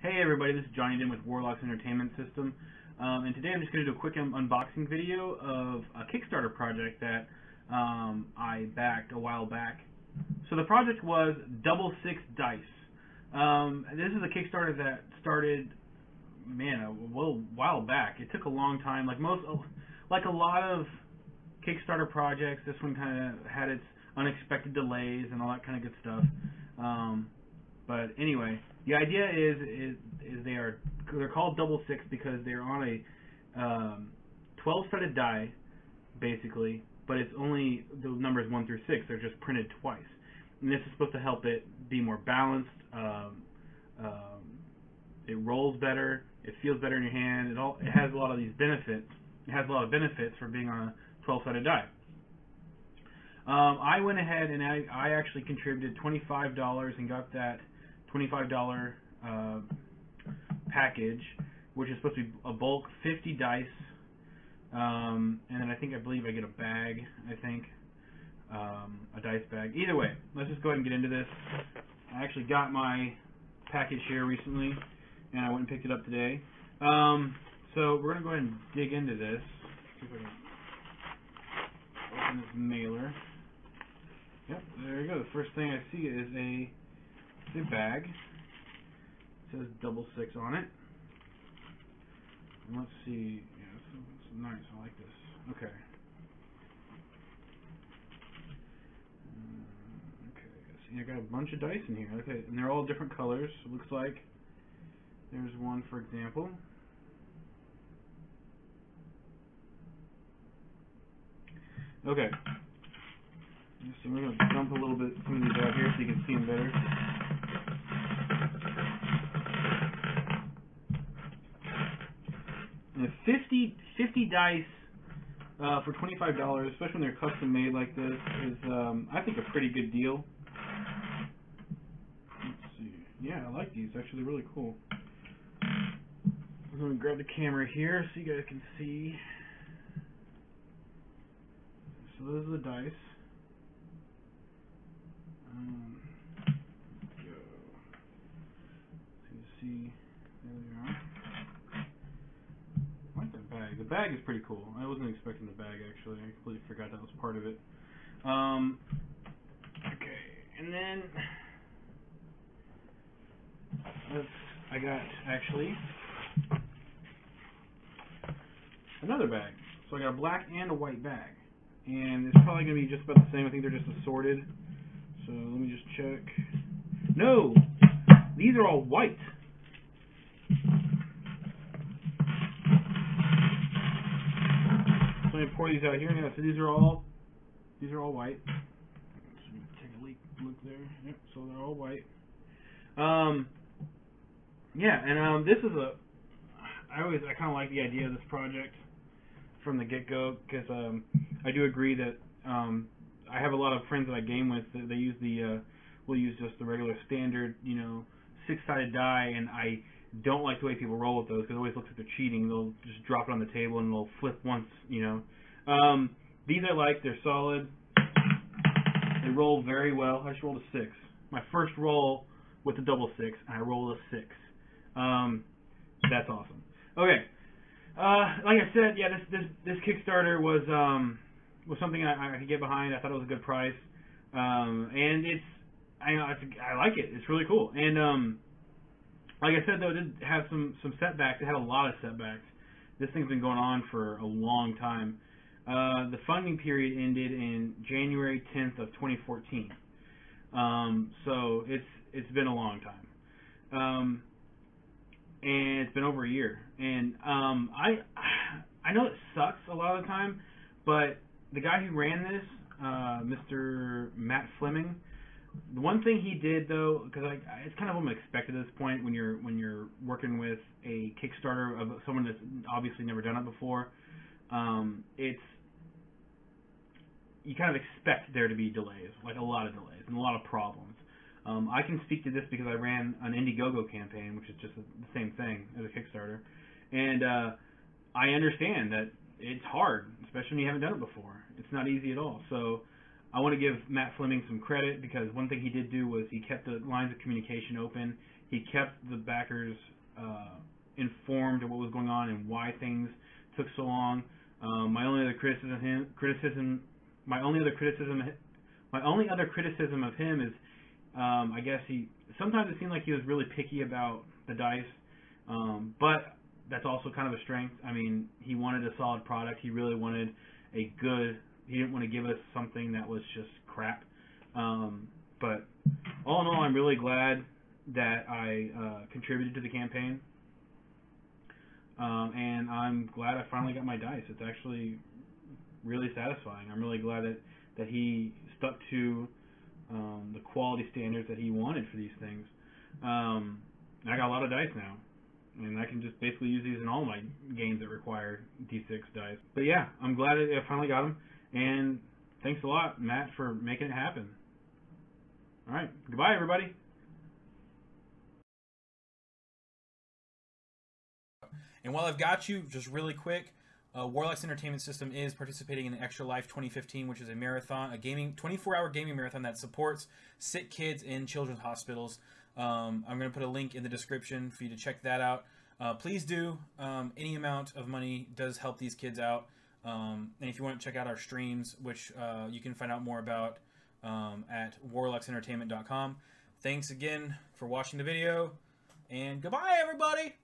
Hey everybody, this is Johnny Dim with Warlocks Entertainment System, and today I'm just going to do a quick unboxing video of a Kickstarter project that I backed a while back. So the project was Doublesix dice. This is a Kickstarter that started, man, a while back. It took a long time. Like a lot of Kickstarter projects, this one kind of had its unexpected delays and all that kind of good stuff. But anyway, the idea is they're called Doublesix because they're on a 12-sided die, basically, but it's only the numbers 1 through 6. They're just printed twice, and this is supposed to help it be more balanced. It rolls better. It feels better in your hand. It has a lot of these benefits. It has a lot of benefits for being on a 12-sided die. I went ahead and I actually contributed $25 and got that $25 package, which is supposed to be a bulk 50 dice, and then I believe I get a bag. A dice bag. Either way, let's just go ahead and get into this. I actually got my package here recently, and I went and picked it up today. So we're gonna go ahead and dig into this. See if I can open this mailer. Yep, there you go. The first thing I see is a bag. It says Doublesix on it. And let's see. Yeah, it's nice. I like this. Okay. See, I got a bunch of dice in here. Okay, and they're all different colors. It looks like there's one, for example. Okay. So we're going to dump a little bit some of these out here so you can see them better. And 50 dice for $25, especially when they're custom made like this, is I think a pretty good deal. Let's see. Yeah, I like these. Actually, they're really cool. I'm going to grab the camera here so you guys can see. So those are the dice. Go. So you see, there we are. I like that bag. The bag is pretty cool. I wasn't expecting the bag, actually. I completely forgot that was part of it. Okay, and then I got actually another bag. So I got a black and a white bag, and it's probably going to be just about the same. I think they're just assorted. So let me just check. No, these are all white. So I'm gonna pour these out here now. So these are all white. So take a look there. Yep. So they're all white. Yeah, and this is I kind of like the idea of this project from the get-go, because I do agree that I have a lot of friends that I game with that they use we'll use just the regular standard, 6-sided die, and I don't like the way people roll with those because it always looks like they're cheating. They'll just drop it on the table and they'll flip once, These I like. They're solid. They roll very well. I just rolled a 6. My first roll with the Doublesix, and I rolled a 6. That's awesome. Okay. Like I said, yeah, this Kickstarter was something I could get behind. I thought it was a good price, and I like it. It's really cool. And like I said, though, it did have some setbacks. It had a lot of setbacks. This thing's been going on for a long time. The funding period ended in January 10th of 2014. So it's been a long time. And it's been over a year. And I know it sucks a lot of the time, but the guy who ran this, Mr. Matt Fleming, the one thing he did, though, because it's kind of unexpected at this point when you're working with a Kickstarter of someone that's obviously never done it before, you kind of expect there to be delays, like a lot of delays and a lot of problems. I can speak to this because I ran an Indiegogo campaign, which is just the same thing as a Kickstarter, and I understand that it's hard, especially when you haven't done it before. It's not easy at all. So I want to give Matt Fleming some credit, because one thing he did do was he kept the lines of communication open. He kept the backers informed of what was going on and why things took so long. My only other criticism of him is, I guess sometimes it seemed like he was really picky about the dice, but that's also kind of a strength. I mean, he wanted a solid product. He really wanted he didn't want to give us something that was just crap. But all in all, I'm really glad that I contributed to the campaign. And I'm glad I finally got my dice. It's actually really satisfying. I'm really glad that he stuck to the quality standards that he wanted for these things. I got a lot of dice now, and I can just basically use these in all my games that require D6 dice. But yeah, I'm glad I finally got them, and thanks a lot, Matt, for making it happen. All right, goodbye, everybody. And while I've got you, just really quick, Warlocks Entertainment System is participating in the Extra Life 2015, which is a marathon, a 24-hour gaming marathon that supports sick kids in children's hospitals. I'm going to put a link in the description for you to check that out. Please do. Any amount of money does help these kids out. And if you want to check out our streams, which you can find out more about at warlocksentertainment.com. Thanks again for watching the video, and goodbye, everybody!